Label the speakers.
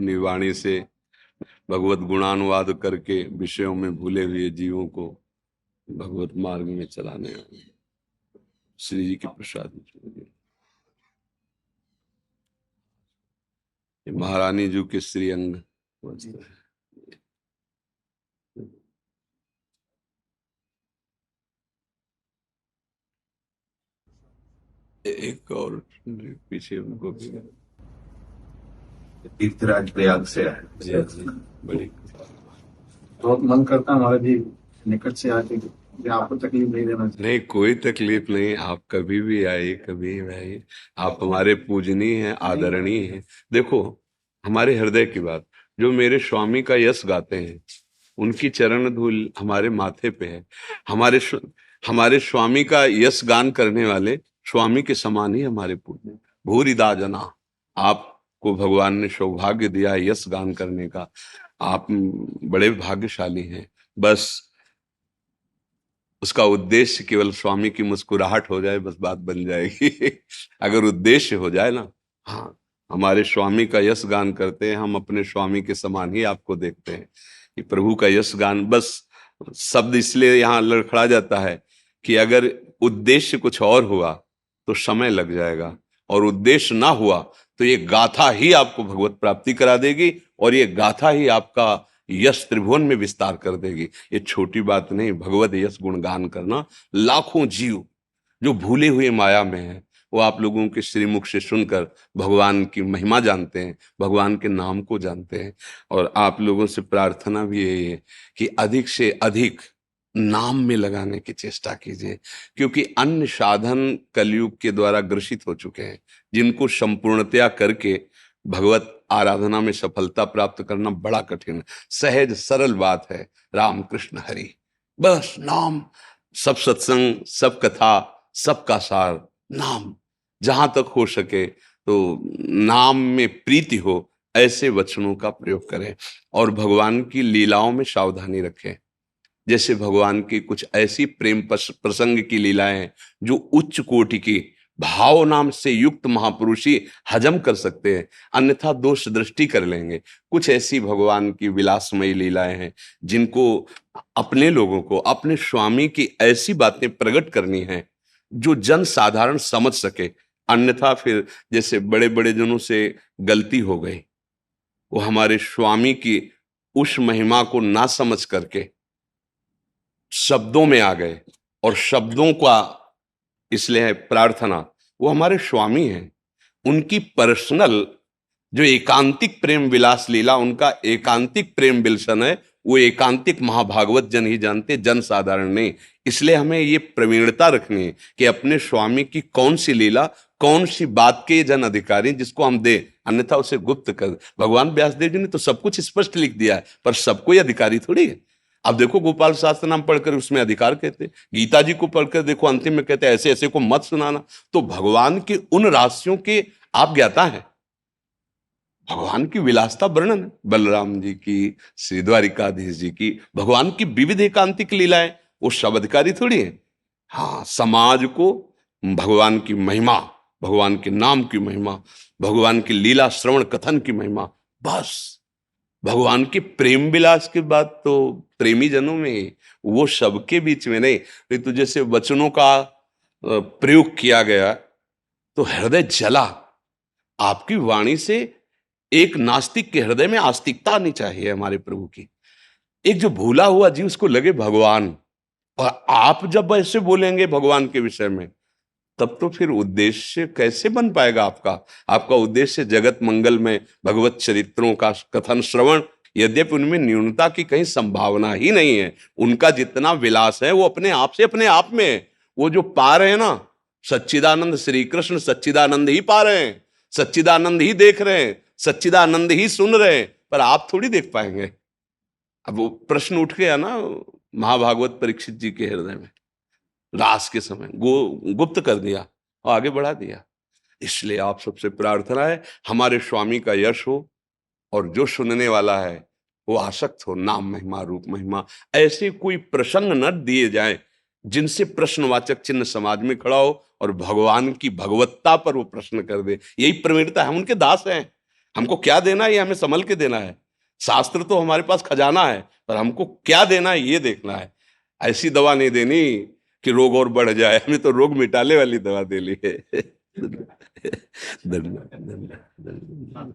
Speaker 1: अपनी वाणी से भगवत गुणानुवाद करके विषयों में भूले हुए जीवों को भगवत मार्ग में चलाने वाले श्री जी के प्रसाद। महारानी जी के श्रीअंग वस्त्र है। एक और पीछे उनको भी
Speaker 2: तीर्थराज प्रयाग से है।
Speaker 1: जी जी, बड़ी
Speaker 2: तो मन करता हमारा जी निकट से आके कि आपको तकलीफ नहीं देना चाहिए।
Speaker 1: नहीं, कोई तकलीफ नहीं। आप कभी भी आइए, कभी भी आइए। आप हमारे पूजनीय हैं, आदरणीय हैं। देखो, हमारे हृदय की बात, जो मेरे स्वामी का यश गाते हैं उनकी चरण धूल हमारे माथे पे है। हमारे स्वामी का यश गान करने वाले स्वामी के समान ही हमारे पूज्य भूरिदा जना। आपको भगवान ने सौभाग्य दिया है यश गान करने का। आप बड़े भाग्यशाली हैं। बस उसका उद्देश्य केवल स्वामी की मुस्कुराहट हो जाए, बस बात बन जाएगी। अगर उद्देश्य हो जाए ना, हाँ, हमारे स्वामी का यश गान करते हैं, हम अपने स्वामी के समान ही आपको देखते हैं कि प्रभु का यश गान। बस शब्द इसलिए यहाँ लड़खड़ा जाता है कि अगर उद्देश्य कुछ और हुआ तो समय लग जाएगा, और उद्देश्य ना हुआ तो ये गाथा ही आपको भगवत प्राप्ति करा देगी, और ये गाथा ही आपका यश त्रिभुवन में विस्तार कर देगी। ये छोटी बात नहीं, भगवत यश गुणगान करना। लाखों जीव जो भूले हुए माया में हैं, वो आप लोगों के श्रीमुख से सुनकर भगवान की महिमा जानते हैं, भगवान के नाम को जानते हैं। और आप लोगों से प्रार्थना भी यही है कि अधिक से अधिक नाम में लगाने की चेष्टा कीजिए, क्योंकि अन्य साधन कलयुग के द्वारा ग्रसित हो चुके हैं, जिनको संपूर्णतया करके भगवत आराधना में सफलता प्राप्त करना बड़ा कठिन है। सहज सरल बात है, राम कृष्ण हरि, बस नाम। सब सत्संग, सब कथा, सबका सार नाम। जहां तक हो सके तो नाम में प्रीति हो, ऐसे वचनों का प्रयोग करें, और भगवान की लीलाओं में सावधानी रखें। जैसे भगवान की कुछ ऐसी प्रेम प्रसंग की लीलाएं हैं जो उच्च कोटि की भाव नाम से युक्त महापुरुष ही हजम कर सकते हैं, अन्यथा दोष दृष्टि कर लेंगे। कुछ ऐसी भगवान की विलासमयी लीलाएं हैं जिनको अपने लोगों को अपने स्वामी की ऐसी बातें प्रकट करनी है जो जन साधारण समझ सके। अन्यथा फिर जैसे बड़े बड़े जनों से गलती हो गई, वो हमारे स्वामी की उस महिमा को ना समझ करके शब्दों में आ गए, और शब्दों का इसलिए है प्रार्थना, वो हमारे स्वामी हैं। उनकी पर्सनल जो एकांतिक प्रेम विलास लीला, उनका एकांतिक प्रेम विलसन है, वो एकांतिक महाभागवत जन ही जानते, जन साधारण नहीं। इसलिए हमें ये प्रवीणता रखनी है कि अपने स्वामी की कौन सी लीला, कौन सी बात के जन अधिकारी जिसको हम दे, अन्यथा उसे गुप्त कर। भगवान व्यासदेव जी ने तो सब कुछ स्पष्ट लिख दिया है, पर सबको ये अधिकारी थोड़ी है। अब देखो, गोपाल शास्त्र नाम पढ़कर उसमें अधिकार कहते, गीता जी को पढ़कर देखो अंतिम में कहते ऐसे ऐसे को मत सुनाना। तो भगवान के उन रहस्यों के आप ज्ञाता है, भगवान की विलासता वर्णन है, बलराम जी की, श्री द्वारिकाधीश जी की, भगवान की विविध एकांतिक लीलाएं, वो सब अधिकारी थोड़ी है। हाँ, समाज को भगवान की महिमा, भगवान के नाम की महिमा, भगवान की लीला श्रवण कथन की महिमा, बस। भगवान के प्रेम विलास की बात तो प्रेमी जनों में ही, वो सबके बीच में नहीं। तो जैसे वचनों का प्रयोग किया गया तो हृदय जला। आपकी वाणी से एक नास्तिक के हृदय में आस्तिकता आनी चाहिए हमारे प्रभु की। एक जो भूला हुआ जीव उसको लगे भगवान, और आप जब ऐसे बोलेंगे भगवान के विषय में, तब तो फिर उद्देश्य कैसे बन पाएगा आपका। आपका उद्देश्य जगत मंगल में भगवत चरित्रों का कथन श्रवण, यद्यपि उनमें न्यूनता की कहीं संभावना ही नहीं है। उनका जितना विलास है वो अपने आप से अपने आप में है। वो जो पा रहे हैं ना, सच्चिदानंद श्री कृष्ण सच्चिदानंद ही पा रहे हैं, सच्चिदानंद ही देख रहे हैं, सच्चिदानंद ही सुन रहे हैं, पर आप थोड़ी देख पाएंगे। अब वो प्रश्न उठ गया ना महाभागवत परीक्षित जी के हृदय में, रास के समय गुप्त कर दिया और आगे बढ़ा दिया। इसलिए आप सबसे प्रार्थना है हमारे स्वामी का यश हो, और जो सुनने वाला है वो आसक्त हो नाम महिमा रूप महिमा। ऐसे कोई प्रसंग न दिए जाएं जिनसे प्रश्नवाचक चिन्ह समाज में खड़ा हो, और भगवान की भगवत्ता पर वो प्रश्न कर दे। यही प्रवीणता है, हम उनके दास हैं। हमको क्या देना है ये हमें संभल के देना है। शास्त्र तो हमारे पास खजाना है, पर हमको क्या देना है ये देखना है। ऐसी दवा नहीं देनी कि रोग और बढ़ जाए, हमें तो रोग मिटाने वाली दवा दे ली है। धन्यवाद, धन्यवाद, धन्यवाद।